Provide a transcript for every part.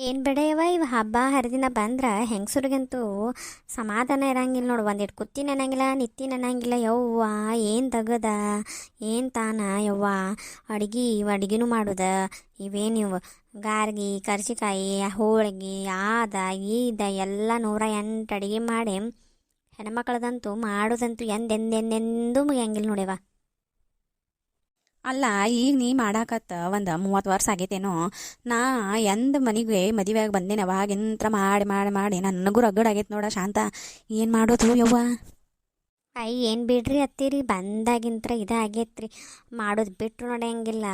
ಏನು ಬಿಡೆಯವ ಇವು ಹಬ್ಬ ಹರಿದಿನ ಬಂದ್ರೆ ಹೆಂಗಸ್ರಿಗಂತೂ ಸಮಾಧಾನ ಇರಂಗಿಲ್ಲ ನೋಡು. ಒಂದಿಟ್ಟು ಕುತ್ತಿ ನೆನಂಗಿಲ್ಲ, ನಿತ್ತಿ ನೆನಂಗಿಲ್ಲ. ಯವ್ವ ಏನು ತಗದ, ಏನು ತಾನ ಯವ್ವ. ಅಡ್ಗಿನೂ ಮಾಡುದ, ಇವೇನಿವು ಗಾರ್ಗಿ ಕರ್ಜಿಕಾಯಿ ಹೋಳಿಗೆ ಆದ ಈದ ಎಲ್ಲ 108 ಅಡುಗೆ ಮಾಡಿ ಹೆಣ್ಮಕ್ಳದಂತೂ ಮಾಡೋದಂತೂ ಎಂದೆಂದೆಂದೆಂದೂ ಮುಗಿಯಂಗಿಲ್ಲ ನೋಡ್ಯವ. ಅಲ್ಲ, ಈಗ ನೀ ಮಾಡಾಕತ್ತ ಒಂದು 30 ವರ್ಷ ಆಗೈತೇನೋ. ನಾ ಎಂದ ಮನೆಗೆ ಮದುವೆಯಾಗಿ ಬಂದೇನೆ ಅವಾಗಿಂತ್ರ ಮಾಡಿ ಮಾಡಿ ಮಾಡಿ ನನಗೂ ರಗಡ್ ಆಗೈತೆ ನೋಡ ಶಾಂತ. ಏನು ಮಾಡೋದು ಯವ್ವ? ಏನು ಬಿಡ್ರಿ ಅತ್ತೀರಿ, ಬಂದಾಗಿಂತ್ರ ಇದಾಗೈತ್ರಿ. ಮಾಡೋದು ಬಿಟ್ಟರು ನಡೆಯಂಗಿಲ್ಲ.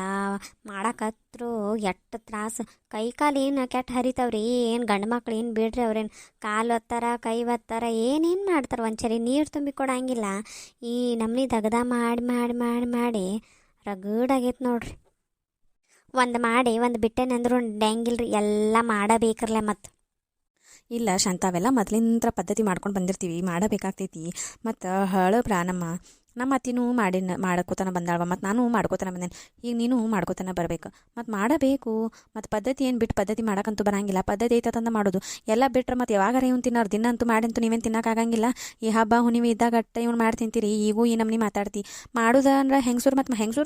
ಮಾಡಕತ್ರು ಎಷ್ಟು ತ್ರಾಸು. ಕೈ ಕಾಲು ಏನು ಕೆಟ್ಟ ಹರಿತಾವ್ರಿ. ಏನು ಗಂಡು ಮಕ್ಳು ಏನು ಬಿಡ್ರಿ, ಅವ್ರೇನು ಕಾಲು ಒತ್ತಾರ ಕೈ ಒತ್ತಾರ ಏನೇನು ಮಾಡ್ತಾರೆ. ಒಂದ್ಸರಿ ನೀರು ತುಂಬಿ ಕೊಡಂಗಿಲ್ಲ. ಈ ನಮ್ನಿ ದಗದ ಮಾಡಿ ಮಾಡಿ ಮಾಡಿ ಮಾಡಿ ರಗಡಾಗೈತೆ ನೋಡ್ರಿ. ಒಂದು ಮಾಡಿ ಒಂದು ಬಿಟ್ಟೆನಂದ್ರು ನಡೆಯಂಗಿಲ್ರಿ, ಎಲ್ಲ ಮಾಡಬೇಕ್ರಲ್ಲ. ಮತ್ತು ಇಲ್ಲ ಶಾಂತ, ಅವೆಲ್ಲ ಮೊದಲಿಂದ ಪದ್ಧತಿ ಮಾಡ್ಕೊಂಡು ಬಂದಿರ್ತೀವಿ, ಮಾಡಬೇಕಾಗ್ತೈತಿ. ಮತ್ತು ಹಳಬ್ರ ನಮ್ಮ ಅತ್ತಿನೂ ಮಾಡ್ಕೋತಾನೆ ಬಂದಾಳವ, ಮತ್ತು ನಾನು ಮಾಡ್ಕೋತಾನೆ ಬಂದೇನೆ. ಈಗ ನೀನು ಮಾಡ್ಕೋತಾನೆ ಬರಬೇಕು, ಮತ್ತು ಮಾಡಬೇಕು. ಮತ್ತು ಪದ್ಧತಿ ಏನು ಬಿಟ್ಟು ಪದ್ಧತಿ ಮಾಡೋಕ್ಕಂತೂ ಬರಂಗಿಲ್ಲ. ಪದ್ಧತಿ ಐತಂದ ಮಾಡೋದು ಎಲ್ಲ ಬಿಟ್ರೆ ಮತ್ತು ಯಾವಾಗಾರ ಇವ್ನು ತಿನ್ನೋರು ದಿನ ಅಂತೂ ಮಾಡಂತೂ ನೀವೇನು ತಿನ್ನೋಕ್ಕಾಗಂಗಿಲ್ಲ. ಈ ಹಬ್ಬ ಹುಣ್ಣಿಮೆ ಇದ್ದಾಗ ಅಟ್ಟ ಇವ್ನು ಮಾಡಿ ತಿಂತೀರಿ. ಈಗೂ ಈ ನಮ್ನಿ ಮಾತಾಡ್ತಿ ಮಾಡೋದು ಅಂದ್ರೆ ಹೆಂಗಸೂರು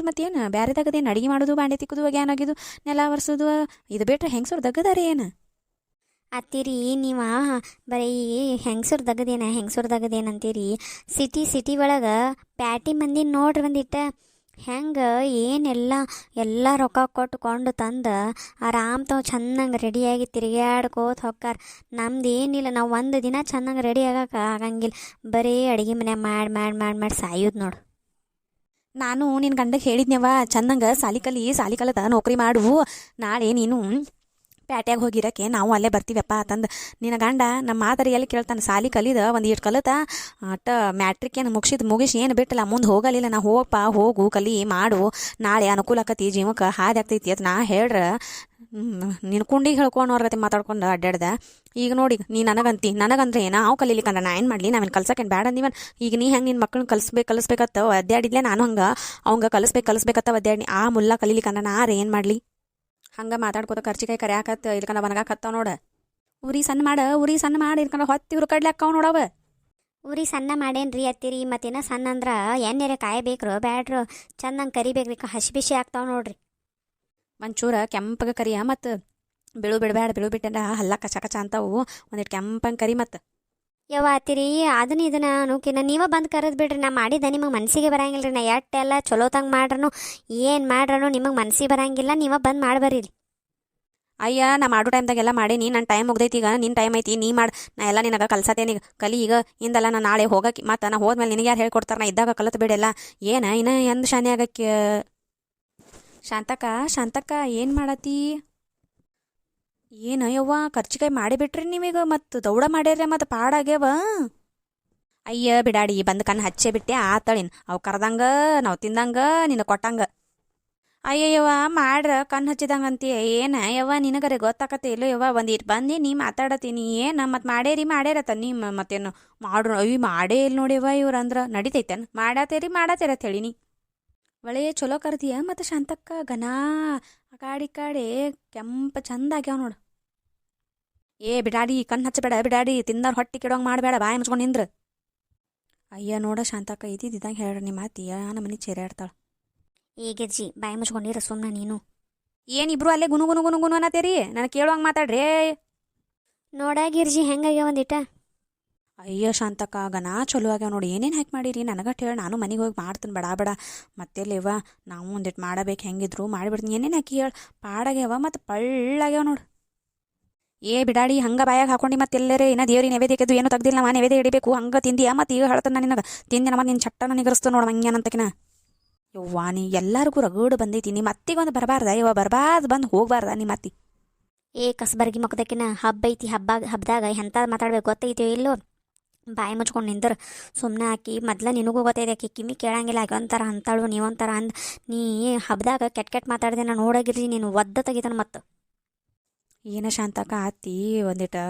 ಮತ್ತು ಏನು ಬೇರೆದಾಗದೇನು ಅಡುಗೆ ಮಾಡೋದು, ಬಾಂಡೆ ತಿಕ್ಕೋದು, ಏನಾಗಿದ್ದು ನೆಲ ಒರೆಸೋದು, ಇದು ಬಿಟ್ರೆ ಹೆಂಗಸೂರು ದಗ್ಗದಾರೆ ಏನು? ಅತ್ತೀರಿ ನೀವು ಬರೀ ಹೆಂಗಸೂರ್ದಾಗದೇನಂತೀರಿ. ಸಿಟಿ ಒಳಗೆ ಪ್ಯಾಟಿ ಮಂದಿ ನೋಡ್ರಿ ಒಂದಿಟ್ಟು ಹೆಂಗೆ ಎಲ್ಲ ರೊಕ್ಕ ಕೊಟ್ಟುಕೊಂಡು ತಂದು ಆರಾಮ್ ತಾವು ಚೆನ್ನಾಗಿ ರೆಡಿಯಾಗಿ ತಿರುಗಾಡ್ಕೋತ ಹೊಕ್ಕಾರ. ನಮ್ದು ಏನಿಲ್ಲ, ನಾವು ಒಂದು ದಿನ ಚೆನ್ನಾಗಿ ರೆಡಿ ಆಗಕ್ಕೆ ಆಗಂಗಿಲ್ಲ. ಬರೀ ಅಡುಗೆ ಮನೆ ಮಾಡಿ ಮಾಡಿ ಮಾಡಿ ಮಾಡಿ ಸಾಯೋದು ನೋಡು. ನಾನು ನಿನ್ನ ಗಂಡಗೆ ಹೇಳಿದ್ನವ, ಚೆನ್ನಾಗ ಸಾಲಿ ಕಲಿತ ನೌಕರಿ ಮಾಡು, ನಾಳೆ ನೀನು ಪ್ಯಾಟ್ಯಾಗ ಹೋಗಿರಕ್ಕೆ ನಾವು ಅಲ್ಲೇ ಬರ್ತೀವಪ್ಪ ಅಂತಂದು. ನಿನ್ನ ಗಂಡ ನಮ್ಮ ಮಾದರಿ ಎಲ್ಲಿ ಕೇಳ್ತಾನೆ, ಸಾಲಿ ಕಲಿದ ಒಂದು ಇಷ್ಟು ಕಲಿತ ಅಟ್ಟ ಮ್ಯಾಟ್ರಿಕ್ ಏನು ಮುಗಿಸಿ ಏನು ಬಿಟ್ಟಲ್ಲ, ಮುಂದೆ ಹೋಗಲಿಲ್ಲ. ನಾ ಹೋಗು ಕಲಿ ಮಾಡು, ನಾಳೆ ಅನುಕೂಲ ಆಕತಿ, ಜೀವಕ್ಕೆ ಹಾದಿ ಆಗ್ತೈತಿ ಅಂತ ನಾ ಹೇಳ್ರೆ ನಿನ್ನ ಕುಂಡಿಗೆ ಹೇಳ್ಕೊಳೋರ್ಗತೆ ಮಾತಾಡ್ಕೊಂಡು ಅಡ್ಡಾಡ್ದೆ. ಈಗ ನೋಡಿ ನೀ ನನಗಂದ್ರೆ ನಾವು ಕಲೀಲಿಕ್ಕಂದ್ರೆ ನಾ ಏನು ಮಾಡಲಿ? ನಾವೇನು ಕಲ್ಸಕ್ಕೇನು ಬೇಡ ಅಂದಿವನ್? ಈಗ ನೀ ಹೆಂಗೆ ನಿನ್ನ ಮಕ್ಕಳನ್ನ ಕಲಿಸ್ಬೇಕತ್ತ ಅಡ್ಡಾಡಿದ್ಲೆ, ನಾನು ಅವಂಗೆ ಕಲಿಸ್ಬೇಕತ್ತ ಅಡ್ಡಾಡಿ. ಆ ಮುಲ್ಲ ಕಲೀಲಿಕ್ಕಂದ್ರೆ ನಾ ಏನು ಮಾಡಲಿ? ಹಂಗೆ ಮಾತಾಡ್ಕೋತ ಕರ್ಚಿಕಾಯಿ ಕರಿಯಾಕತ್ತ ಇಲ್ಕಂಡ ಒಣಗಾಕತ್ತಾವ ನೋಡ. ಉರಿ ಸಣ್ಣ ಮಾಡಿ ಇಲ್ಕಂಡ ಹೊತ್ತಿವ್ರು ಕಡ್ಲಾಕ್ಕವ್ ನೋಡವ. ಉರಿ ಸಣ್ಣ ಮಾಡೇನ್ರಿ ಅತ್ತೀರಿ. ಮತ್ತೇನ ಸಣ್ಣ ಅಂದ್ರೆ ಎಣ್ಣೆರೆ ಕಾಯಬೇಕ್ರು ಬ್ಯಾಡ್ರು, ಚಂದಂಗೆ ಕರಿಬೇಕ್ರಿ, ಹಸಿ ಬಿಸಿ ಆಗ್ತಾವ ನೋಡ್ರಿ. ಒಂಚೂರ ಕೆಂಪಗೆ ಕರಿಯ, ಮತ್ತು ಬಿಳು ಬಿಟ್ಟಂದ್ರೆ ಹಲ್ಲ ಕಚ ಅಂತಾವು. ಒಂದಿಟ್ಟು ಕೆಂಪಂಗೆ ಕರಿ. ಮತ್ತು ಯವ್ವ ಅತ್ತೀರಿ, ಇದನ್ನ ನೂಕಿನ ನೀವ ಬಂದು ಕರೆದು ಬಿಡ್ರಿ. ನಾ ಮಾಡಿದ್ದೆ ನಿಮಗೆ ಮನಸ್ಸಿಗೆ ಬರಂಗಿಲ್ಲ ರೀ. ನಾ ಎಟ್ಟೆಲ್ಲ ಚಲೋತಂಗೆ ಮಾಡ್ರೂ ಏನು ಮಾಡ್ರೂ ನಿಮಗೆ ಮನಸ್ಸಿಗೆ ಬರಂಗಿಲ್ಲ. ನೀವ ಬಂದು ಮಾಡ್ಬರ್ರಿ. ಅಯ್ಯ, ನಾ ಮಾಡೋ ಟೈಮ್ದಾಗೆಲ್ಲ ಮಾಡೀನಿ. ನನ್ನ ಟೈಮ್ ಮುಗ್ದೈತಿ, ಈಗ ನಿನ್ನ ಟೈಮ್ ಐತಿ, ನೀ ಮಾಡಿ. ನಾ ಎಲ್ಲ ನಿನಗೆ ಕಲ್ಸತ್ತೇನೀಗ, ಕಲಿ ಈಗ. ಇಂದಲ್ಲ ನಾ ನಾಳೆ ಹೋಗಕ್ಕೆ, ಮತ್ತು ನಾ ಹೋದ್ಮೇಲೆ ನಿನಗೆ ಯಾರು ಹೇಳ್ಕೊಡ್ತಾರೆ? ನಾ ಇದ್ದಾಗ ಕಲತ್ ಬಿಡೆಲ್ಲ ಇನ್ನು ಎಂದು ಶಾನೆ ಆಗಕ್ಕೆ. ಶಾಂತಕ್ಕ ಏನು ಮಾಡತ್ತಿ? ಏನು ಯವ್ವ ಕರ್ಚಿಕಾಯಿ ಮಾಡಿಬಿಟ್ರಿ ನೀವೀಗ? ಮತ್ತು ದೌಡ ಮಾಡ್ಯಾರ, ಮತ್ತು ಪಾಡಾಗ್ಯವ. ಅಯ್ಯ ಬಿಡಾಡಿ, ಬಂದು ಕಣ್ಣು ಹಚ್ಚೇ ಬಿಟ್ಟೆ ಆತಳಿನ್. ಅವು ಕರ್ದಂಗ ನಾವು ತಿಂದಂಗ ನಿನ್ನ ಕೊಟ್ಟಂಗ. ಅಯ್ಯಯ್ಯವ್ವ ಮಾಡ್ರ ಕಣ್ಣು ಹಚ್ಚಿದಂಗಂತಿ ಏನ ಯವ್ವ? ನಿನಗರೆ ಗೊತ್ತಾಕತ್ತೆ ಇಲ್ಲೋ ಯವ್ವ? ಒಂದಿಟ್ಟು ಬಂದು ನೀ ಮಾತಾಡತ್ತೀನಿ ಏನು? ಮತ್ತು ಮಾಡ್ಯಾರತ್ತ ನೀ ಮತ್ತೇನು ಮಾಡ್ರು? ಅಯ್ಯ ಮಾಡೇ ಇಲ್ಲ ನೋಡ್ಯವ್ವ ಇವ್ರು. ಅಂದ್ರೆ ನಡಿತೈತೇನು? ಮಾಡಾತೇರತ್ ಹೇಳಿ ನೀ ಒಳ್ಳೆಯ ಚಲೋ ಕರ್ದಿಯ. ಮತ್ತು ಶಾಂತಕ್ಕ ಗನಾ ಕಾಡಿ ಕೆಂಪ ಚಂದ ಆಗ್ಯಾವ ನೋಡು. ಏ ಬಿಡಾಡಿ, ಕಣ್ಣು ಹಚ್ಚಬೇಡ ಬಿಡಾಡಿ, ತಿಂದವ್ರು ಹೊಟ್ಟಿ ಕೆಡೋಂಗೆ ಮಾಡಬೇಡ, ಬಾಯಿ ಮುಚ್ಕೊಂಡು ನಿಂದ್ರ. ಅಯ್ಯ ನೋಡ ಶಾಂತಕ್ಕ, ಇದ್ದಿದ್ದಂಗೆ ಹೇಳ್ರಿ ನಿಮ್ಮ ಅತ್ತಿಯ ನಮ್ಮ ಮನೆ ಚೇರಾಡ್ತಾಳೆ. ಈಗಿರ್ಜಿ ಬಾಯಿ ಮುಚ್ಕೊಂಡಿರ ಸುಮ್ಮನೆ ನೀನು. ಏನಿಬ್ರು ಅಲ್ಲೇ ಗುನು ಅನ್ನತ್ತೀರಿ? ನನಗೆ ಕೇಳುವಂಗೆ ಮಾತಾಡ್ರಿ. ನೋಡಾಗಿರ್ಜಿ ಹೆಂಗಾಗ್ಯಾವ ಒಂದಿಟ. ಅಯ್ಯ ಶಾಂತಕ್ಕ ಗನಾ ಚಲೋ ಆಗ್ಯಾವ ನೋಡಿ. ಏನೇನು ಹಾಕಿ ಮಾಡಿರಿ ನನಗಟ್ಟು ಹೇಳಿ, ನಾನು ಮನೆಗೆ ಹೋಗಿ ಮಾಡ್ತೀನಿ ಬಡ. ಮತ್ತೆಲ್ಲೇವ ನಾವು ಒಂದಿಟ್ಟು ಮಾಡಬೇಕು, ಹೆಂಗಿದ್ರು ಮಾಡಿಬಿಡ್ತೀನಿ. ಏನೇನು ಹಾಕಿ ಹೇಳಿ ಪಾಡಾಗ್ಯಾವ, ಮತ್ತು ಪಳ್ಳಾಗ್ಯಾವ ನೋಡು. ಏ ಬಿಡಾಡಿ, ಹಂಗೆ ಬಾಯಾಗ ಹಾಕೊಂಡು ಮತ್ತೆ ಎಲ್ಲರೇ ಏನೋ ದೇವ್ರಿ ನೈವೇದ್ಯಕ್ಕೆದ್ದು ಏನೋ ತೆಗ್ದಿಲ್ಲ, ನಾವು ನೈವೇದ್ಯ ಹಿಡಿಬೇಕು ಹಂಗೆ ತಿಂದಿಯಾ? ಮತ್ತು ಈಗ ಹೇಳ್ತಾನೆ ನಿನಗೆ ತಿಂದಿನ ಮತ್ತೆ ನಿನ್ನ ಚಟ್ಟನ ನಿಗರಿಸ್ತು ನೋಡು ಮಂಗ್ಯಾನಂತಕಿನ. ಯವ್ವಾ ನೀ ಎಲ್ಲರಿಗೂ ರಗಡು ಬಂದೈತಿ. ನಿಮ್ಮ ಅತ್ತಿಗೊಂದು ಬರಬಾರ್ದ ಯವ್ವ? ಬರಬಾರ್ದು, ಬಂದು ಹೋಗ್ಬಾರ್ದ ನಿಮ್ಮ ಅತ್ತಿ? ಕಸಬರ್ಗಿ ಮಕ್ಕದಕ್ಕಿನ ಹಬ್ಬ ಐತಿ. ಹಬ್ಬದಾಗ ಎಂಥ ಮಾತಾಡ್ಬೇಕು ಗೊತ್ತೈತಿ ಇಲ್ಲೋ? ಬಾಯಿ ಮುಚ್ಕೊಂಡು ನಿಂದ್ರೆ ಸುಮ್ಮನೆ ಹಾಕಿ. ಮೊದ್ಲ ನಿನಗೂ ಗೊತ್ತೈತೆ, ಆಕಿ ಕಿಮ್ಮಿ ಕೇಳಂಗಿಲ್ಲ. ಆಕೆ ಒಂಥರ ಅಂತಾಳು, ನೀವೊಂಥರ ಅಂದ್. ನೀ ಹಬ್ಬದಾಗ ಕೆಟ್ಟ ಮಾತಾಡ್ದೆ ನಾನು ನೋಡಾಗಿರ್ರಿ, ನೀನು ಒದ್ದ ತೆಗಿತಾನೆ. ಮತ್ತು ಏನ ಶಾಂತಕ್ಕ ಅತ್ತಿ ಒಂದಿಟ್ಟು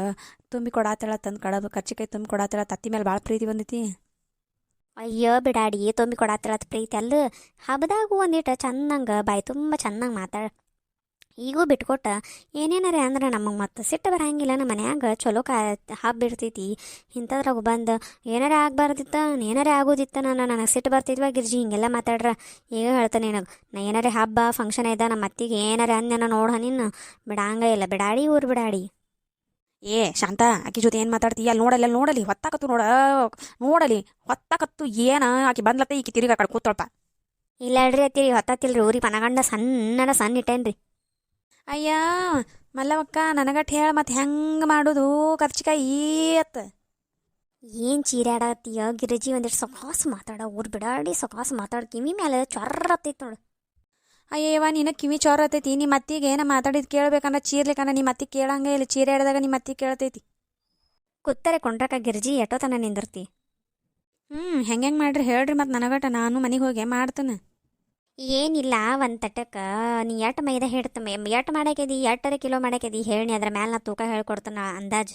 ತುಂಬಿ ಕೊಡಾತೇಳ, ತಂದು ಕರ್ಚಿಕಾಯಿ ತುಂಬಿ ಕೊಡಾತೇಳ. ತತ್ತಿ ಮೇಲೆ ಭಾಳ ಪ್ರೀತಿ ಬಂದೈತಿ. ಅಯ್ಯೋ ಬಿಡಾಡಿ, ತುಂಬಿ ಕೊಡಾತಿರತ್ ಪ್ರೀತಿ ಅಲ್ಲ. ಹಬ್ಬದಾಗೂ ಒಂದಿಟ್ಟು ಚೆನ್ನಾಗ ಬಾಯಿ ತುಂಬ ಚೆನ್ನಾಗಿ ಈಗೂ ಬಿಟ್ಕೊಟ್ಟ ಏನೇನಾರ ಅಂದ್ರೆ ನಮಗೆ ಮತ್ತೆ ಸಿಟ್ಟು ಬರಂಗಿಲ್ಲ. ನಮ್ಮ ಮನ್ಯಾಗ ಚಲೋ ಹಬ್ಬ ಇರ್ತೈತಿ. ಇಂಥದ್ರಾಗ ಬಂದು ಏನಾರೇ ಆಗಬಾರ್ದಿತ್ತ, ಏನಾರೇ ಆಗೋದಿತ್ತ, ನನಗೆ ಸಿಟ್ಟು ಬರ್ತಿದ್ವ ಗಿರ್ಜಿ ಹಿಂಗೆಲ್ಲ ಮಾತಾಡ್ರ. ಈಗ ಹೇಳ್ತಾನೆ ನಿನಗೆ ನಾ ಏನಾರೇ ಹಬ್ಬ ಫಂಕ್ಷನ್ ಇದ್ದ ನಮ್ಮ ಅತ್ತಿಗೆ ಏನಾರೇ ಅಂದ್ನ ನೋಡ ನಿನ್ನ ಬಿಡಂಗ ಇಲ್ಲ. ಬಿಡಾಡಿ ಊರು ಬಿಡಾಡಿ. ಏ ಶಾಂತ, ಆಕಿ ಜೊತೆ ಏನು ಮಾತಾಡ್ತಿ? ಅಲ್ಲಿ ನೋಡಲ್ಲ, ಅಲ್ಲಿ ನೋಡಲಿ ಹೊತ್ತಾಕತ್ತು ನೋಡಲಿ ಹೊತ್ತಾಕತ್ತು ಏನು ಆಕಿ ಬಂದ್ಲತ್ತ ಈಕಿ ತಿರುಗಿ ಆ ಕಡೆ ಕೂತೊಳಪ್ಪ. ಇಲ್ಲ ಹೇಳ್ರಿ ಅತ್ತಿರಿ, ಹೊತ್ತಾತಿಲ್ರಿ ಊರಿಗೆ ಮನಗಂಡ ಸಣ್ಣ ಇಟ್ಟೇನ್ರಿ. ಅಯ್ಯ ಮಲ್ಲವಕ್ಕ, ನನಗಟ್ಟು ಹೇಳ ಮತ್ತೆ ಹೆಂಗೆ ಮಾಡೋದು ಕರ್ಚಿಕಾಯಿ ಅತ್ತ. ಏನು ಚೀರಾಡತ್ತೀಯ ಗಿರಿಜಿ? ಒಂದಿಟ್ಟು ಸೊಕಾಸು ಮಾತಾಡ, ಊರು ಬಿಡಾಡಿ ಸೊಕಾಸು ಮಾತಾಡ. ಕಿವಿ ಮೇಲೆ ಚೊರ್ರತ್ತೈತೆ ನೋಡು. ಅಯ್ಯವ್ವ, ನಿನ್ನ ಕಿವಿ ಚೋರತೈತಿ. ನಿಮ್ಮ ಅತ್ತಿಗೆ ಏನ ಮಾತಾಡಿದ್ ಕೇಳ್ಬೇಕಂದ್ರೆ ಚೀರ್ಲಿಕ್ಕಂದ್ರೆ ನಿಮ್ಮ ಅತ್ತಿ ಕೇಳಂಗೆ ಇಲ್ಲ. ಚೀರ ಹಿಡ್ದಾಗ ನಿಮ್ಮ ಅತ್ತಿ ಕೇಳ್ತೈತಿ. ಕೂತ್ತರೆ ಕೊಂಡ್ರಕ ಗಿರ್ಜಿ ಎಷ್ಟೋತನ ನಿಂದಿರ್ತಿ. ಹೆಂಗೆ ಮಾಡ್ರಿ ಹೇಳ್ರಿ, ಮತ್ತು ನನಗಟ ನಾನು ಮನೆಗೆ ಹೋಗಿ ಮಾಡ್ತೇನೆ. ಏನಿಲ್ಲ, ಒಂದು ತಟ್ಟಕ್ಕೆ ನೀ ಎಟ್ಟು ಮೈದಾ ಹಿಡ್ತ ಎಟ್ಟು ಮಾಡಾಕ್ಯದಿ, ಎಟ್ಟರೆ ಕಿಲೋ ಮಾಡಾಕ್ಯದಿ ಹೇಳಿ, ಅದ್ರ ಮೇಲೆ ನಾ ತೂಕ ಹೇಳ್ಕೊಡ್ತಾನ ಅಂದಾಜು.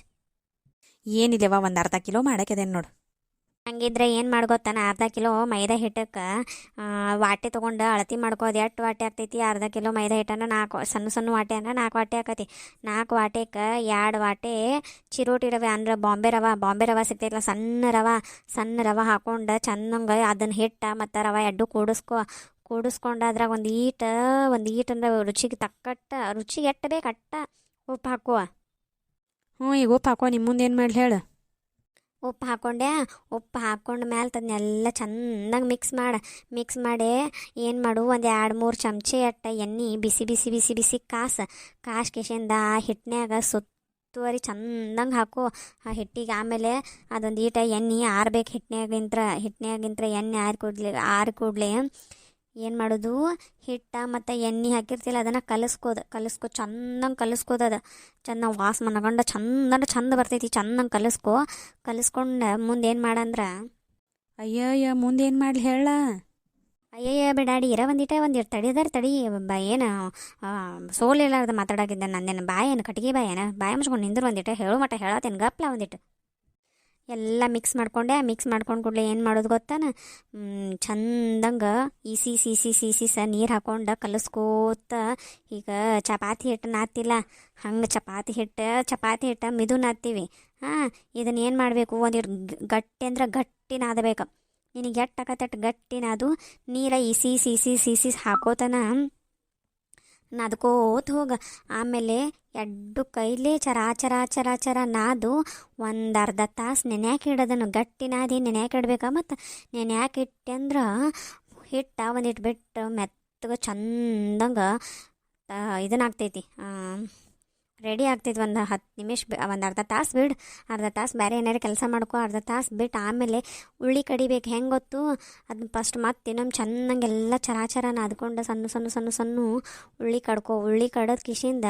ಏನಿಲ್ಲವ, ಒಂದು ಅರ್ಧ ಕಿಲೋ ಮಾಡಾಕ್ಯದೇನು ನೋಡು. ಹಂಗಿದ್ರೆ ಏನು ಮಾಡ್ಕೊತಾನ, ಅರ್ಧ ಕಿಲೋ ಮೈದಾ ಹಿಟ್ಟಕ್ಕೆ ವಾಟೆ ತೊಗೊಂಡು ಅಳತಿ ಮಾಡ್ಕೋ. ಅದು ಎಷ್ಟು ವಾಟೆ ಆಗ್ತೈತಿ? ಅರ್ಧ ಕಿಲೋ ಮೈದಾ ಹಿಟ್ಟನ್ನು 4 ಸಣ್ಣ ವಾಟೆ ಅಂದ್ರೆ 4 ವಾಟೆ ಆಕತಿ. 4 ವಾಟೆಗೆ 2 ವಾಟೆ ಚಿರೋಟಿ ರವೆ ಅಂದ್ರೆ ಬಾಂಬೆ ರವೆ ಸಿಗ್ತೈತಲ್ಲ, ಸಣ್ಣ ರವೆ ಹಾಕೊಂಡು ಚಂದಂಗೆ ಅದನ್ನು ಹಿಟ್ಟು ಮತ್ತು ರವೆ ಎರಡು ಕೂಡಿಸ್ಕೊಂಡು ಅದ್ರಾಗ ಒಂದು ಈಟ್ ಅಂದ್ರೆ ರುಚಿಗೆ ತಕ್ಕಟ್ಟ, ರುಚಿಗೆ ಎಟ್ಟು ಬೇಕು ಅಟ್ಟ ಉಪ್ಪು ಹಾಕುವ. ಈಗ ಉಪ್ಪು ಹಾಕೋ. ನಿಮ್ಮ ಮುಂದೆ ಏನು ಮಾಡಲಿ ಹೇಳು? ಉಪ್ಪು ಹಾಕ್ಕೊಂಡೆ. ಉಪ್ಪು ಹಾಕ್ಕೊಂಡು ಮ್ಯಾಲೆ ಅದನ್ನೆಲ್ಲ ಚಂದಂಗೆ ಮಿಕ್ಸ್ ಮಾಡಿ ಏನು ಮಾಡು, ಒಂದು 2-3 ಚಮಚೆ ಅಟ್ಟ ಎಣ್ಣೆ ಬಿಸಿ ಕಾಸ್ಕೇಶಿಂದ ಆ ಹಿಟ್ಟಿನ್ಯಾಗ ಸುತ್ತುವರಿ ಚಂದಂಗೆ ಹಾಕು ಆ ಹಿಟ್ಟಿಗೆ. ಆಮೇಲೆ ಅದೊಂದು ಎಣ್ಣೆ ಆರ್ಬೇಕು. ಹಿಟ್ಟಿನ್ಯಾಗಿಂತ್ರ ಎಣ್ಣೆ ಆರಿ ಕೂಡಲೇ ಏನು ಮಾಡೋದು, ಹಿಟ್ಟು ಮತ್ತು ಎಣ್ಣೆ ಹಾಕಿರ್ತಿಲ್ಲ ಅದನ್ನು ಕಲಿಸ್ಕೊ ಚಂದಂಗೆ ಕಲಿಸ್ಕೋದದ. ಚಂದ ವಾಸ ಮನಗಂಡ ಚಂದ ಬರ್ತೈತಿ. ಚಂದಂಗೆ ಕಲಿಸ್ಕೊಂಡು ಮುಂದೆ ಏನು ಮಾಡಂದ್ರೆ, ಅಯ್ಯಯ್ಯ ಮುಂದೆ ಏನು ಮಾಡಲಿ ಹೇಳ? ಅಯ್ಯಯ್ಯ ಬಿಡಾಡಿ ಇರ ಒಂದಿಟ್ಟು ತಡಿ ಏನು ಸೋಲಿಲ್ಲಾರ್ದ ಮಾತಾಡಾಕಿದ್ದ. ನಂದೇನು ಬಾಯೇನು ಕಟ್ಟಿಗೆ ಬಾಯಿ ಮುಚ್ಕೊಂಡು ನಿಂದ್ರು ಒಂದಿಟ್ಟು ಹೇಳು ಮಟ್ಟ ಹೇಳತ್ತೇನು ಗಪ್ಲ ಒಂದಿಟ್ಟು. ಎಲ್ಲ ಮಿಕ್ಸ್ ಮಾಡ್ಕೊಂಡು ಕೂಡಲೇ ಏನು ಮಾಡೋದು ಗೊತ್ತಾನ, ಚಂದಂಗೆ ಈಸಿ ನೀರು ಹಾಕ್ಕೊಂಡು ಕಲಿಸ್ಕೋತ. ಈಗ ಚಪಾತಿ ಹಿಟ್ಟು ನಾದ್ತಿಲ್ಲ ಹಂಗೆ ಚಪಾತಿ ಹಿಟ್ಟು ಮಿದು ನಾದ್ತೀವಿ. ಇದನ್ನ ಏನು ಮಾಡಬೇಕು, ಒಂದಿಟ್ಟು ಗಟ್ಟಿ ಅಂದ್ರೆ ಗಟ್ಟಿ ನಾದಬೇಕು. ನಿನಗೆ ಎಟ್ಟು ಆಕತ್ತಟ್ಟು ಗಟ್ಟಿ ನಾದು. ನೀರ ಈಸಿ ಹಾಕೋತನ ನಾದ್ಕೋತ ಹೋಗ. ಆಮೇಲೆ 2 ಕೈಲೇ ಚರ ನಾದು ಒಂದು ಅರ್ಧ ತಾಸು ನೆನ್ಯಾಕೆ ಇಡೋದನ್ನು. ಗಟ್ಟಿ ನಾದಿ ನೆನ್ಯಾಕೆ ಇಡ್ಬೇಕಾ. ಮತ್ತು ನೆನ್ಯಾಕೆ ಇಟ್ಟೆ ಅಂದ್ರೆ ಹಿಟ್ಟು ಒಂದಿಟ್ಟು ಬಿಟ್ಟು ಮೆತ್ತಗೆ ಚಂದಂಗೆ ಇದನ್ನಾಗ್ತೈತಿ, ರೆಡಿ ಆಗ್ತೈತಿ. ಒಂದು 10 ನಿಮಿಷ ಒಂದು ಅರ್ಧ ತಾಸು ಬಿಡು. ಅರ್ಧ ತಾಸು ಬೇರೆ ಏನಾರು ಕೆಲಸ ಮಾಡ್ಕೊ. ಅರ್ಧ ತಾಸು ಬಿಟ್ಟು ಆಮೇಲೆ ಉಳ್ಳಿ ಕಡಿಬೇಕು. ಹೆಂಗೆ ಗೊತ್ತು, ಅದನ್ನ ಫಸ್ಟ್ ಮತ್ತೆ ಇನ್ನೊಮ್ಮೆ ಚೆನ್ನಾಗೆಲ್ಲ ಚರ ನಾದ್ಕೊಂಡು ಸಣ್ಣ ಉಳ್ಳಿ ಕಡ್ಕೊ. ಉಳ್ಳಿ ಕಡೋದು ಕಿಶಿಂದ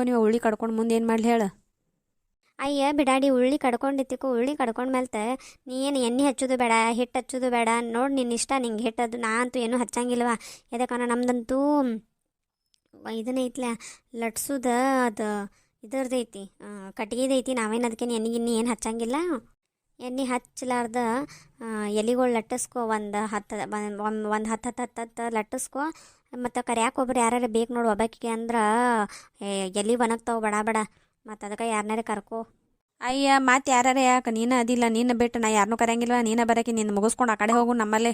ನೀವು ಉಳ್ಳಿ ಕಡ್ಕೊಂಡು ಮುಂದೆ ಏನು ಮಾಡಲಿ ಹೇಳು? ಅಯ್ಯ ಬಿಡಾಡಿ, ಉಳ್ಳಿ ಕಡ್ಕೊಂಡಿತ್ತಿಕೋ. ಉಳ್ಳಿ ಕಡ್ಕೊಂಡ್ಮೇಲೆ ನೀ ಏನು ಎಣ್ಣೆ ಹಚ್ಚೋದು ಬೇಡ, ಹಿಟ್ಟು ಹಚ್ಚೋದು ಬೇಡ. ನೋಡಿ ನಿನ್ನ ಇಷ್ಟ, ನಿಂಗೆ ಹಿಟ್ಟದು. ನಾ ಅಂತೂ ಏನೂ ಹಚ್ಚಂಗಿಲ್ವ. ಯಾಕಂದ್ರೆ ನಮ್ದಂತೂ ಇದನ್ನೈತ್ಲ ಲಟ್ಸುದ, ಅದು ಇದರದೈತಿ, ಕಟ್ಗೆದೈತಿ. ನಾವೇನು ಅದಕ್ಕೇನು ಎಣ್ಣೆ ಏನು ಹಚ್ಚಂಗಿಲ್ಲ. ಎಣ್ಣೆ ಹಚ್ಚಲಾರ್ದ ಎಲೆಗಳು ಲಟ್ಟಿಸ್ಕೊ. ಒಂದು 10 ಲಟ್ಟಿಸ್ಕೊ. ಮತ್ತು ಕರಿಯಾಕೆ ಒಬ್ರು ಯಾರು ಬೇಕು ನೋಡು ಒಬ್ಬಾಕಿಗೆ ಅಂದ್ರೆ ಎಲೆ ಒಣಗ್ತಾವೆ ಬಡ. ಮತ್ತು ಅದಕ್ಕೆ ಯಾರನ್ನಾರ ಕರ್ಕೊ. ಅಯ್ಯ ಮತ್ತೆ ಯಾರು ಯಾಕೆ? ನೀನು ಅದಿಲ್ಲ, ನೀನು ಬಿಟ್ಟು ನಾ ಯಾರನ್ನೂ ಕರೆಯಂಗಿಲ್ವ. ನೀನು ಬರೋಕೆ ನಿನ್ನ ಮುಗಿಸ್ಕೊಂಡು ಆ ಕಡೆ ಹೋಗು. ನಮ್ಮಲ್ಲೇ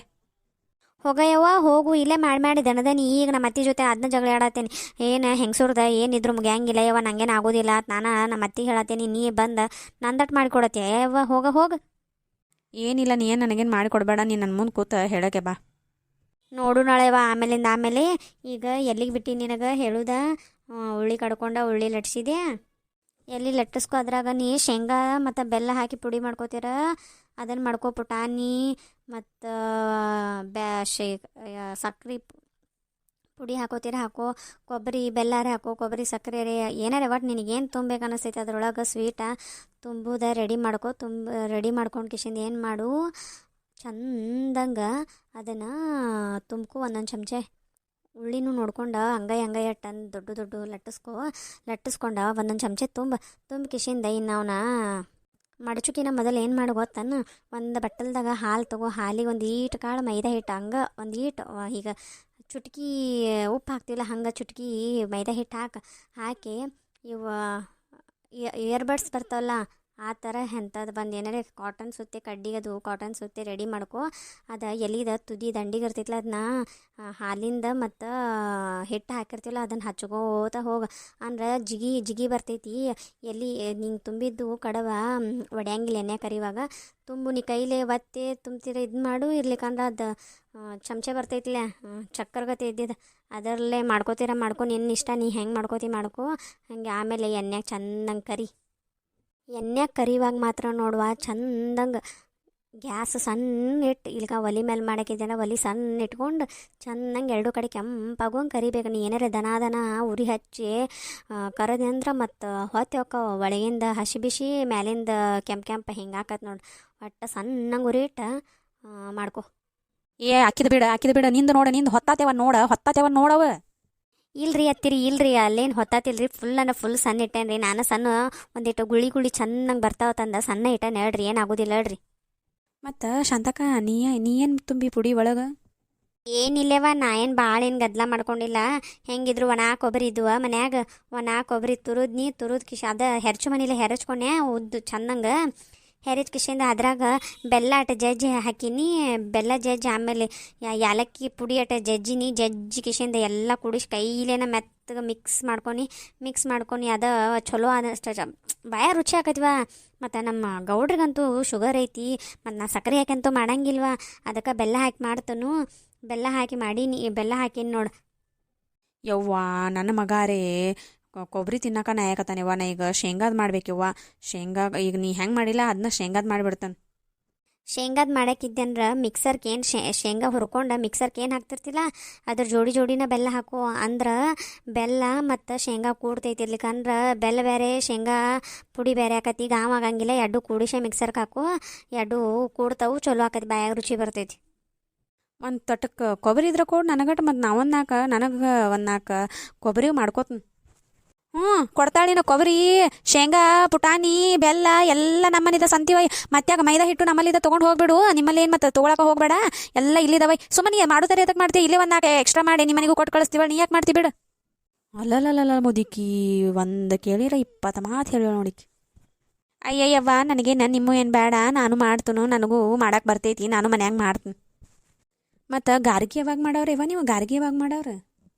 ಹೋಗಯ್ಯವ್ವ ಹೋಗು. ಇಲ್ಲೇ ಮಾಡಿ ದನದನಿ. ಈಗ ನಮ್ಮ ಅತ್ತಿ ಜೊತೆ ಅದನ್ನ ಜಗಳ ಆಡತ್ತೇನೆ. ಏನು ಹೆಂಗಸೂರ್ದ ಏನಿದ್ರು ಮುಗಿಯಂಗಿಲ್ಲ ಯವ್ವ, ನಂಗೇನು ಆಗೋದಿಲ್ಲ. ನಾನು ನಮ್ಮ ಅತ್ತಿಗೆ ಹೇಳತ್ತೇನೆ, ನೀ ಬಂದು ನಂದಟ್ಟು ಮಾಡಿಕೊಡತ್ತೆ ಯವ್ವ. ಹೋಗ. ಏನಿಲ್ಲ, ನೀ ಏನು ನನಗೇನು ಮಾಡಿಕೊಡ್ಬೇಡ. ನೀನು ನನ್ನ ಮುಂದೆ ಕೂತ ಹೇಳೋಕೆ ಬಾ. ನೋಡು ನಾಳೆವ. ಆಮೇಲಿಂದ ಈಗ ಎಲ್ಲಿಗೆ ಬಿಟ್ಟು ನಿನಗೆ ಹೇಳುದ, ಉಳ್ಳಿ ಕಡ್ಕೊಂಡ ಉಳ್ಳಿ ಲಟ್ಸಿದೆ. ಎಲ್ಲಿ ಲಟ್ಟಿಸ್ಕೊ. ಅದ್ರಾಗ ನೀ ಶೇಂಗಾ ಮತ್ತು ಬೆಲ್ಲ ಹಾಕಿ ಪುಡಿ ಮಾಡ್ಕೋತೀರ, ಅದನ್ನು ಮಾಡ್ಕೊ. ಪುಟಾಣಿ ಮತ್ತು ಸಕ್ರೆ ಪುಡಿ ಹಾಕೋತೀರ ಹಾಕೋ. ಕೊಬ್ಬರಿ ಬೆಲ್ಲಾರೆ ಹಾಕೋ, ಕೊಬ್ಬರಿ ಸಕ್ಕರೆ ಏನಾರೆ ಒಟ್ಟು ನಿನಗೇನು ತುಂಬಬೇಕು ಅನ್ನಿಸ್ತೈತೆ ಅದ್ರೊಳಗೆ ಸ್ವೀಟ ತುಂಬುದ ರೆಡಿ ಮಾಡ್ಕೊ. ರೆಡಿ ಮಾಡ್ಕೊಂಡು ಕಿಶಿಂದ ಏನು ಮಾಡು, ಚಂದಂಗೆ ಅದನ್ನು ತುಂಬ್ಕೊ. ಒಂದೊಂದು ಚಮಚೆ ಉಳ್ಳಿನೂ ನೋಡ್ಕೊಂಡು ಅಂಗೈ ಅಟ್ಟಂದು ದೊಡ್ಡ ಲಟ್ಟಿಸ್ಕೊಂಡು ಒಂದೊಂದು ಚಮಚೆ ತುಂಬ ಕಿಶಿಂದ ಇನ್ನು ಅವನ ಮಡಚುಕಿನ ಮೊದಲು ಏನು ಮಾಡು ಗೊತ್ತನ್ನು, ಒಂದು ಬಟ್ಟಲ್ದಾಗ ಹಾಲು ತಗೋ. ಹಾಲಿಗೆ ಒಂದು ಈಟು ಕಾಳು ಮೈದಾ ಹಿಟ್ಟು ಹಂಗೆ ಒಂದು ಈಟು ಈಗ ಚುಟ್ಕಿ ಉಪ್ಪು ಹಾಕ್ತಿವಲ್ಲ ಹಂಗೆ ಚುಟ್ಕಿ ಮೈದಾ ಹಿಟ್ಟು ಹಾಕಿ ಇವು ಇಯರ್ಬಡ್ಸ್ ಬರ್ತಾವಲ್ಲ ಆ ಥರ ಎಂಥದ್ದು ಬಂದು ಏನಾರೇ ಕಾಟನ್ ಸುತ್ತಿ ಕಡ್ಡಿಗೆ ಅದು ಕಾಟನ್ ಸುತ್ತಿ ರೆಡಿ ಮಾಡ್ಕೊ. ಅದು ಎಲಿದ ತುದಿ ದಂಡಿಗೆ ಇರ್ತೈತಲ್ಲ ಅದನ್ನ ಹಾಲಿಂದ ಮತ್ತು ಹಿಟ್ಟು ಹಾಕಿರ್ತಿವಲ್ಲ ಅದನ್ನು ಹಚ್ಕೋತ ಹೋಗಿ ಅಂದ್ರೆ ಜಿಗಿ ಜಿಗಿ ಬರ್ತೈತಿ. ಎಲ್ಲಿ ನಿಂಗೆ ತುಂಬಿದ್ದು ಕಡವ ಒಡ್ಯಾಂಗಿಲ್ಲ ಎಣ್ಣೆ ಕರಿವಾಗ ತುಂಬು ನೀ ಕೈಲೇ ಒತ್ತಿ ತುಂಬ್ತೀರ ಇದು ಮಾಡು. ಇರ್ಲಿಕ್ಕಂದ್ರೆ ಅದು ಚಮಚೆ ಬರ್ತೈತಿಲ್ಲ ಚಕ್ಕರ್ಗತೆ ಇದ್ದಿದ್ದು ಅದರಲ್ಲೇ ಮಾಡ್ಕೋತೀರ ಮಾಡ್ಕೊ, ನಿನ್ನ ಇಷ್ಟ ನೀ ಹೆಂಗೆ ಮಾಡ್ಕೋತಿ ಮಾಡ್ಕೊ. ಹಾಗೆ ಆಮೇಲೆ ಎಣ್ಣೆಗೆ ಚಂದಂಗೆ ಕರಿ. ಎಣ್ಣೆಗೆ ಕರಿವಾಗ ಮಾತ್ರ ನೋಡುವ ಚಂದಂಗೆ ಗ್ಯಾಸ್ ಸಣ್ಣ ಇಟ್ಟು ಇಲ್ಗ ಒಲೆ ಮೇಲೆ ಮಾಡೋಕ್ಕಿದ್ದೇನೆ ಒಲೆ ಸಣ್ಣ ಇಟ್ಕೊಂಡು ಚಂದಂಗೆ ಎರಡು ಕಡೆ ಕೆಂಪಾಗೋಂಗೆ ಕರಿಬೇಕು. ನೀ ಏನಾರ ದನ ಉರಿ ಹಚ್ಚಿ ಕರದೆ ಅಂದ್ರೆ ಮತ್ತು ಹೊತ್ತಿ ಹೋಕ್ಕವ ಒಳಗಿಂದ ಹಸಿ ಬಿಸಿ ಮ್ಯಾಲಿಂದ ಕೆಂಪು ಹಿಂಗೆ ಹಾಕತ್ ನೋಡಿ. ಒಟ್ಟು ಸಣ್ಣಂಗೆ ಉರಿ ಇಟ್ಟು ಮಾಡ್ಕೊ. ಹಾಕಿದ ಬಿಡ ನಿಂದು ಹೊತ್ತಾತೇವ ನೋಡವ. ಇಲ್ರಿ ಅತ್ತಿರಿ ಇಲ್ರಿ ಅಲ್ಲೇನು ಹೊತ್ತಾತಿಲ್ರಿ ಫುಲ್ ಸಣ್ಣ ಇಟ್ಟೇನು ರೀ. ನಾನು ಸಣ್ಣ ಒಂದಿಟ್ಟು ಗುಳಿ ಚೆನ್ನಾಗಿ ಬರ್ತಾವ ತಂದ ಸಣ್ಣ ಇಟ್ಟೇನು ಹೇಳ್ರಿ, ಏನಾಗೋದಿಲ್ಲ ಹೇಳ್ರಿ. ಮತ್ತು ಶಾಂತಕ್ಕ ನೀ ಏನು ತುಂಬಿ ಪುಡಿ ಒಳಗೆ? ಏನಿಲ್ಲವ ನಾ ಏನು ಭಾಳ ಏನು ಗದ್ದಲ ಮಾಡ್ಕೊಂಡಿಲ್ಲ. ಹೆಂಗಿದ್ರು ಒಣ ಕೊಬ್ಬರಿ ಇದ್ವ ಮನ್ಯಾಗ ಒಣ ಕೊಬ್ಬರಿ ತುರುದ್ ಕಿಶ ಅದ ಹೆರ್ಚು ಮನೇಲಿ ಹೆರಚ್ಕೊಂಡೆ ಉದ್ದು ಚಂದಂಗೆ ಹೆರಿಚ್ ಕಿಶಿಂದ ಅದ್ರಾಗ ಬೆಲ್ಲ ಅಟ ಜಜ್ಜಿ ಹಾಕಿನಿ. ಬೆಲ್ಲ ಜಜ್ಜಿ ಆಮೇಲೆ ಯಾಲಕ್ಕಿ ಪುಡಿ ಅಟ ಜಜ್ಜಿ ಕಿಶಿಂದ ಎಲ್ಲ ಕುಡಿಸಿ ಕೈಲೇನ ಮೆತ್ತಗೆ ಮಿಕ್ಸ್ ಮಾಡ್ಕೊಂಡು ಅದ ಚಲೋ ಆದಷ್ಟು ಬಾಯ ರುಚಿ ಆಕತ್ವ. ಮತ್ತು ನಮ್ಮ ಗೌಡ್ರಿಗಂತೂ ಶುಗರ್ ಐತಿ ಮತ್ತು ನಾ ಸಕ್ಕರೆ ಹಾಕಂತೂ ಮಾಡಂಗಿಲ್ವ, ಅದಕ್ಕೆ ಬೆಲ್ಲ ಹಾಕಿ ಮಾಡ್ತನು. ಬೆಲ್ಲ ಹಾಕಿನಿ ನೋಡು. ಯವ್ವ ನನ್ನ ಮಗಾರೇ ಕೊಬ್ಬರಿ ತಿನ್ನಕ ನಾಯಕತ್ತಾನೆವ್ವ. ನಾ ಈಗ ಶೇಂಗಾದ ಮಾಡ್ಬೇಕಿವ್ವ. ಈಗ ನೀ ಹೆಂಗೆ ಮಾಡಿಲ್ಲ ಅದನ್ನ ಶೇಂಗಾದ ಮಾಡಿಬಿಡ್ತಾನೆ. ಶೇಂಗಾದ ಮಾಡಕ್ಕಿದ್ದಂದ್ರೆ ಮಿಕ್ಸರ್ಗೆ ಏನು ಶೇಂಗಾ ಹುರ್ಕೊಂಡು ಮಿಕ್ಸರ್ಗೆ ಏನು ಹಾಕ್ತಿರ್ತಿಲ್ಲ ಅದ್ರ ಜೋಡಿನ ಬೆಲ್ಲ ಹಾಕು. ಅಂದ್ರೆ ಬೆಲ್ಲ ಮತ್ತು ಶೇಂಗಾ ಕೂಡ್ತೈತಿ. ಇರ್ಲಿಕ್ಕಂದ್ರೆ ಬೆಲ್ಲ ಬೇರೆ ಶೇಂಗಾ ಪುಡಿ ಬೇರೆ ಆಕತಿ. ಈಗ ಆಗಂಗಿಲ್ಲ, ಎರಡು ಕೂಡಿಸೆ ಮಿಕ್ಸರ್ಗೆ ಹಾಕು. ಎರಡು ಕೂಡ್ತಾವು ಚಲೋ ಆಕತಿ, ಬಾಯಾಗ ರುಚಿ ಬರ್ತೈತಿ. ಒಂದು ತಟಕ್ಕೆ ಕೊಬ್ಬರಿ ಇದ್ರೆ ಕೊಡು ನನಗಟ್ಟು. ಮತ್ತು ನನಗೆ ಒಂದು ನಾಲ್ಕು ಕೊಬ್ಬರಿ ಮಾಡ್ಕೋತೀನಿ. ಕೊಡ್ತಾಳಿನ ಕೊಬ್ಬರಿ ಶೇಂಗಾ ಪುಟಾಣಿ ಬೆಲ್ಲ ಎಲ್ಲ ನಮ್ಮನಿದ ಸಂತಿವ. ಮತ್ಯಾಗ ಮೈದಾ ಹಿಟ್ಟು ನಮ್ಮಲ್ಲಿದ ತೊಗೊಂಡು ಹೋಗ್ಬಿಡು. ನಿಮ್ಮಲ್ಲಿ ಏನು ಮತ್ತೆ ತೊಗೊಳಕ ಹೋಗ್ಬೇಡ, ಎಲ್ಲ ಇಲ್ಲಿದವ. ಸುಮ್ಮನೆ ಮಾಡುತ್ತಾರೆ ಅದಕ್ಕೆ ಮಾಡ್ತೀವಿ. ಇಲ್ಲೇ ಒಂದು ನಾಲ್ಕು ಎಕ್ಸ್ಟ್ರಾ ಮಾಡಿ ನಿಮ್ಮನಿಗೂ ಕೊಟ್ಟು ಕಳಿಸ್ತೀವ. ನೀ ಯಾಕೆ ಮಾಡ್ತೀವಿ ಬಿಡು. ಅಲ್ಲಲ್ಲ ಮುದಿಕಿ ಒಂದು ಕೇಳಿರ 20 ಮಾತು ಹೇಳಿ ನೋಡಿಕಿ. ಅಯ್ಯಯ್ಯವ್ವ ನನಗೆ ನಿಮ್ಮ ಏನು ಬೇಡ, ನಾನು ಮಾಡ್ತನು, ನನಗೂ ಮಾಡಕ್ಕೆ ಬರ್ತೈತಿ, ನಾನು ಮನ್ಯಾಗ ಮಾಡ್ತೀನಿ. ಮತ್ತು ಗಾರ್ಗಿ ಯಾವಾಗ ಮಾಡವ್ರಿ ಇವ ನೀವು? ಗಾರ್ಗಿ ಯಾವಾಗ ಮಾಡವ್ರ?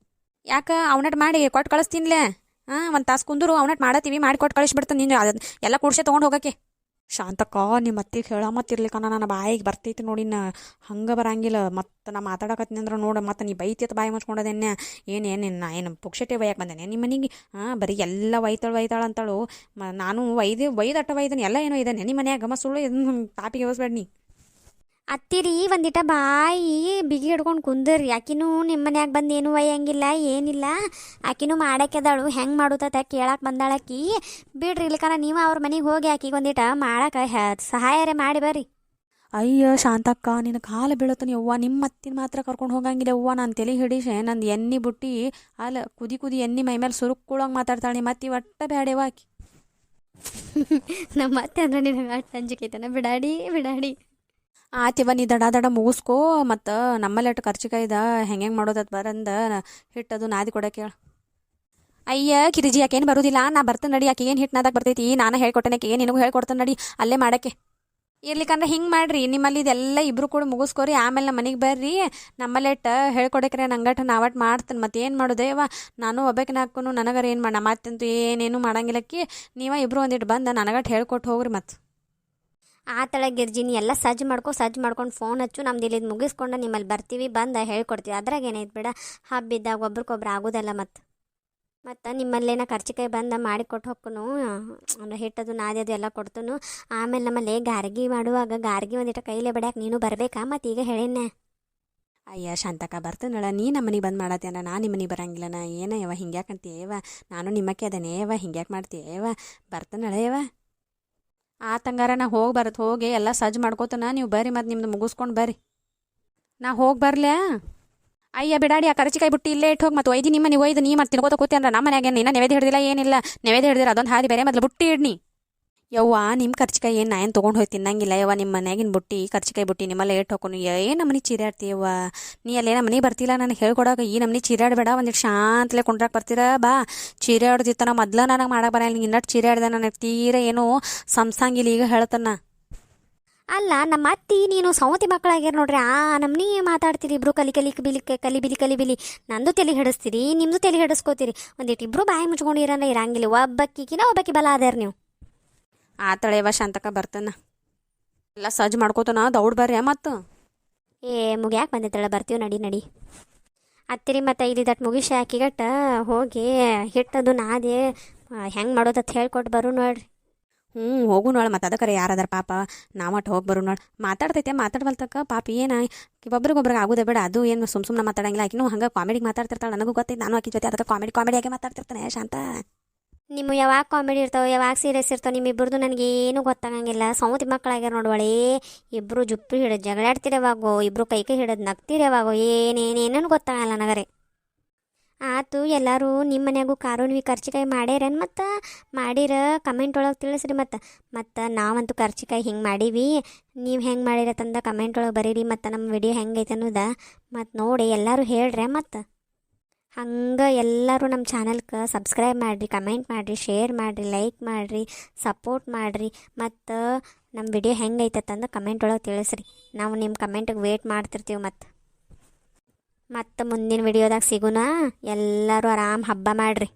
ಯಾಕೆ ಅವನಟ್ ಮಾಡಿ ಕೊಟ್ಟು ಕಳಿಸ್ತೀನಿಲೇ. ಒಂದು ತಾಸು ಕುಂದರು ಅವನಟ್ ಮಾಡತ್ತೀವಿ, ಮಾಡಿ ಕೊಟ್ಟು ಕಳಿಸ್ಬಿಡ್ತಾನೆ. ನೀನು ಎಲ್ಲ ಕೂಡ್ಸೆ ತೊಗೊಂಡು ಹೋಗಕ್ಕೆ. ಶಾಂತಕ್ಕ ನಿಮ್ಮ ಅತ್ತಿಗೆ ಹೇಳಮತ್ತಿರ್ಲಿಕ್ಕ ನನ್ನ ಬಾಯಿಗೆ ಬರ್ತೈತಿ ನೋಡಿ. ಹಂಗೆ ಬರಂಗಿಲ್ಲ. ಮತ್ತು ನಾ ಮಾತಾಡಕತ್ತೀನಿ ಅಂದ್ರೆ ನೋಡು ಮತ್ತು ನೀ ಬೈತಿತ್ತು ಬಾಯಿ ಮುಚ್ಕೊಂಡದೇನೆ. ಏನು ಪುಕ್ಷಟೆ ಬೈಯಕ್ಕೆ ಬಂದೇನೆ ನಿಮ್ಮ ಮನೆಗೆ? ಬರೀ ಎಲ್ಲ ಒಯ್ತಾಳ ಅಂತಳು. ನಾನು ಒಯ್ದಟ್ಟ ಒಯ್ದನೆ ಎಲ್ಲ ಏನೋ ಇದ್ದಾನೆ ನಿಮ್ಮ ಮನ್ಯಾಗ. ಗಮ ಸುಳ್ಳು ಇದನ್ನು ತಾಪಿಗೆ ಓಸ್ಬೇಡ ನೀ. ಅತ್ತಿರಿ ಒಂದಿಟ ಬಾಯಿ ಬಿಗಿ ಹಿಡ್ಕೊಂಡು ಕುಂದ್ರಿ. ಆಕಿನೂ ನಿಮ್ಮ ಮನ್ಯಾಗ ಬಂದು ಏನೂ ಒಯ್ಯಂಗಿಲ್ಲ ಏನಿಲ್ಲ. ಆಕಿನೂ ಮಾಡಕ್ಕೆದಾಳು, ಹೆಂಗೆ ಮಾಡುತ್ತ ಕೇಳಕ್ಕೆ ಬಂದಾಳಕಿ. ಬಿಡ್ರಿ ಇಲ್ಕನ ನೀವು ಅವ್ರ ಮನೆಗೆ ಹೋಗಿ ಆಕಿಗೆ ಒಂದಿಟ ಮಾಡಕ್ಕೆ ಸಹಾಯರೇ ಮಾಡಿ ಬರ್ರಿ. ಅಯ್ಯ ಶಾಂತಕ್ಕ ನಿನ್ನ ಕಾಲು ಬೀಳತ್ತಾನೆ ಯವ್ವ. ನಿಮ್ಮ ಅತ್ತಿನ ಮಾತ್ರ ಕರ್ಕೊಂಡು ಹೋಗಂಗಿಲ್ಲ ಯವ್ವ. ನಾನು ತಲೆ ಹಿಡಿಸೆ ನಂದು ಎಣ್ಣೆ ಬುಟ್ಟಿ ಅಲ್ಲ ಕುದಿ ಎಣ್ಣೆ ಮೈ ಮೇಲೆ ಸುರುಕ್ಕೊಳಂಗೆ ಮಾತಾಡ್ತಾಳೆ. ಮತ್ತೆ ಒಟ್ಟ ಬ್ಯಾಡೆವ ಆಕಿ. ನಮ್ಮ ಅತ್ತೆ ಅಂದ್ರೆ ನಿನಗೆ ಅಷ್ಟು ಅಂಜಿಕೈತನ ಬಿಡಾಡಿ. ಆತಿವ ನೀ ದಡ ಮುಗಿಸ್ಕೋ. ಮತ್ತು ನಮ್ಮಲ್ಲಿ ಅಟ್ಟು ಖರ್ಚಿಕಾಯ್ದ ಹೆಂಗೆ ಮಾಡೋದತ್ ಬರಂದ ಹಿಟ್ಟದು ನಾದಿ ಕೊಡಕ್ಕೆ ಹೇಳ. ಅಯ್ಯ ಕಿರಿಜಿ ಯಾಕೇನು ಬರೋದಿಲ್ಲ, ನಾ ಬರ್ತೇನೆ ನಡಿ. ಆಕೆ ಏನು ಹಿಟ್ಟು ನಾದಾಗ ಬರ್ತೈತಿ, ನಾನು ಹೇಳ್ಕೊಟ್ಟೇನೆ ಆಕೆ ನಿನಗೂ ಹೇಳ್ಕೊಡ್ತೇನೆ ನಡಿ ಅಲ್ಲೇ ಮಾಡಕ್ಕೆ. ಇರ್ಲಿಕ್ಕಂದ್ರೆ ಹಿಂಗೆ ಮಾಡ್ರಿ, ನಿಮ್ಮಲ್ಲಿ ಇದೆಲ್ಲ ಇಬ್ರು ಕೂಡ ಮುಗಿಸ್ಕೋರಿ. ಆಮೇಲೆ ನಮ್ಮ ಮನೆಗೆ ಬರ್ರಿ, ನಮ್ಮಲ್ಲಿ ಇಟ್ಟು ಹೇಳ್ಕೊಡಕ್ರೆ ನಂಗಟ್ಟು ನಾವಟ್ಟು ಮಾಡ್ತೇನೆ. ಮತ್ತೆ ಏನು ಮಾಡೋದೇವ, ನಾನು ಒಬ್ಬಾಕಿನ ಹಾಕೋನು ನನಗರ ಏನು ಮಾಡ ಮತ್ತಂತೂ ಏನೇನು ಮಾಡಂಗಿಲ್ಲಕ್ಕಿ. ನೀವ ಇಬ್ರು ಒಂದಿಟ್ಟು ಬಂದು ನನಗಟ್ಟು ಹೇಳ್ಕೊಟ್ಟು ಹೋಗ್ರಿ. ಮತ್ತು ಆ ತಳ ಗಿರ್ಜಿನಿ ಎಲ್ಲ ಸಜ್ಜು ಮಾಡ್ಕೊಂಡು ಫೋನ್ ಹಚ್ಚು. ನಮ್ದು ಇಲ್ಲಿದ್ದು ಮುಗಿಸ್ಕೊಂಡು ನಿಮ್ಮಲ್ಲಿ ಬರ್ತೀವಿ, ಬಂದು ಹೇಳ್ಕೊಡ್ತೀವಿ. ಅದ್ರಾಗ ಏನೈತೆ ಬಿಡ, ಹಬ್ಬಿದ್ದಾಗ ಒಬ್ರಿಗೊಬ್ರು ಆಗೋದಲ್ಲ. ಮತ್ತು ನಿಮ್ಮಲ್ಲೇನ ಖರ್ಚಿಕಾಯಿ ಬಂದು ಮಾಡಿ ಕೊಟ್ಟು ಹೋಗ್ನು ಅಂದ್ರೆ ಹಿಟ್ಟದು ನಾದ್ಯದು ಎಲ್ಲ ಕೊಡ್ತನು. ಆಮೇಲೆ ನಮ್ಮಲ್ಲಿ ಗಾರ್ಗಿ ಮಾಡುವಾಗ ಗಾರ್ಗಿ ಒಂದಿಟ ಕೈಲೇ ಬಡ್ಯಾಕೆ ನೀನು ಬರಬೇಕಾ? ಮತ್ತು ಈಗ ಹೇಳೇನೆ. ಅಯ್ಯ ಶಾಂತಕ್ಕ ಬರ್ತೇನಳ, ನೀ ನಮ್ಮ ಮನೆಗೆ ಬಂದು ಮಾಡತ್ತೇನ, ನಾನು ನಿಮ್ಮ ಮನೆಗೆ ಬರಂಗಿಲ್ಲ. ನಾ ಏನ ಯವ ಹಿಂಗ್ಯಾಕಂತೀಯವ, ನಾನು ನಿಮ್ಮಕ್ಕೆ ಅದೇನೇ ಯವ ಹಿಂಗ್ಯಾಕೆ ಮಾಡ್ತೀಯವ, ಬರ್ತೇನಳ ಯವ. ಆ ತಂಗಾರ ನಾ ಹೋಗಿ ಎಲ್ಲ ಸಜ್ಜು ಮಾಡ್ಕೋತಾನ. ನೀವು ಬರ್ರಿ, ಮತ್ತು ನಿಮ್ದು ಮುಗಿಸ್ಕೊಂಡು ಬರ್ರಿ. ನಾ ಹೋಗಿ ಬರ್ಲ್ಯಾ? ಅಯ್ಯ ಬಿಡಾಡಿ, ಆ ಕರ್ಚಿಕಾಯಿ ಬುಟ್ಟಿ ಇಲ್ಲೇ ಇಟ್ಟು ಹೋಗಿ ಮತ್ತು ಒಯ್ದು ನಿಮ್ಮ ನೀವು ಒಯ್ದು ನೀ ಮತ್ತು ತಿನ್ಕೋತ ಕೂತಿ ಅಂದ್ರೆ ನಮ್ಮ ಮನ್ಯಾಗ ನಿನ್ನ ನೆವೇದ್ಯ ಹಿಡ್ದಿಲ್ಲ ಏನಿಲ್ಲ. ನೆವೇದ್ಯ ಹಿಡ್ದಿರ ಅದೊಂದು ಹಾದಿ ಬೇರೆ, ಮೊದಲು ಬುಟ್ಟಿ ಇಡ್ನಿ. ಯವ್ವ ನಿಮ್ಮ ಕರ್ಚಿಕಾಯಿ ಏನು ನಾ ಏನು ತೊಗೊಂಡು ಹೋಗಿ ತಿನ್ನಂಗಿಲ್ಲ ಯವ್ವ ನಿಮ್ಮ ಮನ್ಯಾಗಿನ ಬುಟ್ಟಿ ಕರ್ಚಿಕಾಯಿ ಬುಟ್ಟಿ ನಿಮ್ಮಲ್ಲ ಏಟ್ ಹೋಗೋನು ಏನು ನಮ್ಮನೆ ಚೀರಾಡ್ತೀಯವ್ವ ನೀ ಅಲ್ಲೇ ನಮ್ಮನೆ ಬರ್ತಿಲ್ಲ ನನಗೆ ಹೇಳ್ಕೊಡಾಕ ಈ ನಮ್ಮನೆ ಚೀರಾಡಬೇಡ ಒಂದಿಟ್ಟು ಶಾಂತಲೆ ಕುಂಡ್ರಾಕ್ ಬರ್ತೀರ ಬಾ ಚೀರಾಡ್ದಿತ್ತ ಮೊದ್ಲ ನನಗೆ ಮಾಡಕ್ಕೆ ಬರಲ್ಲ ನಿಂಗೆ ಇನ್ನಟ್ಟು ಚೀರಾಡ್ದೆ ನನಗೆ ತೀರ ಏನೋ ಸಂಸಂಗಿಲ್ಲ ಈಗ ಹೇಳ್ತಾನ ಅಲ್ಲ ನಮ್ಮ ಅತ್ತಿ ನೀನು ಸೌತಿ ಮಕ್ಕಳಾಗ್ಯಾರ ನೋಡ್ರಿ ನಮ್ಮನಿ ಮಾತಾಡ್ತೀರಿ ಇಬ್ರು ಕಲಿ ಕಲಿ ಬಿಲಿ ಕಲಿ ಬಿಲಿ ಕಲಿ ಬಿಲಿ ನಂದು ತಲೆ ಹಿಡಿಸ್ತೀರಿ ನಿಮ್ಮದು ತಲೆ ಹಿಡಿಸ್ಕೋತೀರಿ ಒಂದಿಟ್ಟು ಇಬ್ರು ಬಾಯಿ ಮುಚ್ಕೊಂಡಿರಲ್ಲ ಇರಂಗಿಲ್ಲ ಒಬ್ಬಕ್ಕಿನ ಒಬ್ಬಕ್ಕಿ ಬಲ ಅದಾರ ನೀವು ಆತಳೆವ ಶಾಂತಕ ಬರ್ತಾನ ಎಲ್ಲ ಸಜ್ಜು ಮಾಡ್ಕೋತಾನ ದೌಡ್ ಬರ್ರಿ ಮತ್ತು ಮುಗ್ಯಾಕೆ ಬಂದಿತ್ತಳ ಬರ್ತೀವಿ ನಡಿ ನಡಿ ಅತ್ತಿರಿ ಮತ್ತು ಇಲ್ಲಿ ದಟ್ ಮುಗಿಸಿ ಹಾಕಿಗಟ್ಟ ಹೋಗಿ ಹಿಟ್ಟದು ನಾದೆ ಹೆಂಗೆ ಮಾಡೋದತ್ ಹೇಳ್ಕೊಟ್ಟು ಬರು ನೋಡ್ರಿ ಹೋಗು ನೋಡು ಮತ್ತು ಅದಕ್ಕರೆ ಯಾರದಾರ ಪಾಪ ನಾವಟ್ಟು ಹೋಗಿ ಬರು ನೋಡು ಮಾತಾಡ್ತೈತೆ ಮಾತಾಡ್ವಲ್ತಕ್ಕ ಪಾಪ ಏನು ಒಬ್ರಿಗೊಬ್ರಿಗೆ ಆಗೋದೇ ಬೇಡ ಅದು ಏನು ಸುಮ್ಮನೆ ಮಾತಾಡಂಗಿಲ್ಲ ಆಕಿನೂ ಹಂಗೆ ಕಾಮಿಡಿಗೆ ಮಾತಾಡ್ತಿರ್ತಾಳೆ ನನಗೂ ಗೊತ್ತೈತೆ ನಾನು ಆಕಿ ಜೊತೆ ಅದಕ್ಕೆ ಕಾಮಿಡಿಯಾಗೆ ಮಾತಾಡ್ತಿರ್ತಾನೆ ಶಾಂತ ನಿಮ್ಮ ಯಾವಾಗ ಕಾಮಿಡಿ ಇರ್ತಾವೆ ಯಾವಾಗ ಸೀರಿಯಸ್ ಇರ್ತಾವೆ ನಿಮ್ಮಿಬ್ಬರದು ನನಗೇನು ಗೊತ್ತಾಗಂಗಿಲ್ಲ ಸೌತಿ ಮಕ್ಕಳಾಗ್ಯಾರ ನೋಡುವಳೆ ಇಬ್ಬರು ಜುಪ್ಪು ಹಿಡಿದು ಜಗಳಾಡ್ತಿರೋವಾಗೋ ಇಬ್ಬರು ಕೈ ಹಿಡಿದು ನಗ್ತಿರೋವಾಗೋ ಏನೇನೇನು ಗೊತ್ತಾಗಲ್ಲ ನನಗರೆ ಆತು ಎಲ್ಲರೂ ನಿಮ್ಮ ಮನ್ಯಾಗೂ ಕಾರುಣ್ವಿ ಕರ್ಚಿಕಾಯಿ ಮಾಡ್ಯಾರೇನು ಮತ್ತು ಮಾಡಿರ ಕಮೆಂಟ್ ಒಳಗೆ ತಿಳಿಸ್ರಿ ಮತ್ತು ನಾವಂತೂ ಕರ್ಚಿಕಾಯಿ ಹಿಂಗೆ ಮಾಡೀವಿ ನೀವು ಹೆಂಗೆ ಮಾಡಿರತ್ತಂದ ಕಮೆಂಟ್ ಒಳಗೆ ಬರೀರಿ ಮತ್ತು ನಮ್ಮ ವಿಡಿಯೋ ಹೆಂಗೈತೆ ಅನ್ನೋದ ಮತ್ತು ನೋಡಿ ಎಲ್ಲರೂ ಹೇಳ್ರೆ ಮತ್ತು ಹಂಗೆ ಎಲ್ಲರೂ ನಮ್ಮ ಚಾನಲ್ಗೆ ಸಬ್ಸ್ಕ್ರೈಬ್ ಮಾಡಿರಿ ಕಮೆಂಟ್ ಮಾಡಿರಿ ಶೇರ್ ಮಾಡಿರಿ ಲೈಕ್ ಮಾಡಿರಿ ಸಪೋರ್ಟ್ ಮಾಡಿರಿ ಮತ್ತು ನಮ್ಮ ವಿಡಿಯೋ ಹೆಂಗೈತಂದು ಕಮೆಂಟ್ ಒಳಗೆ ತಿಳಿಸ್ರಿ ನಾವು ನಿಮ್ಮ ಕಮೆಂಟಿಗೆ ವೇಟ್ ಮಾಡ್ತಿರ್ತೀವಿ ಮತ್ತು ಮುಂದಿನ ವಿಡಿಯೋದಾಗ ಸಿಗೋಣ ಎಲ್ಲರೂ ಆರಾಮ್ ಹಬ್ಬ ಮಾಡಿರಿ.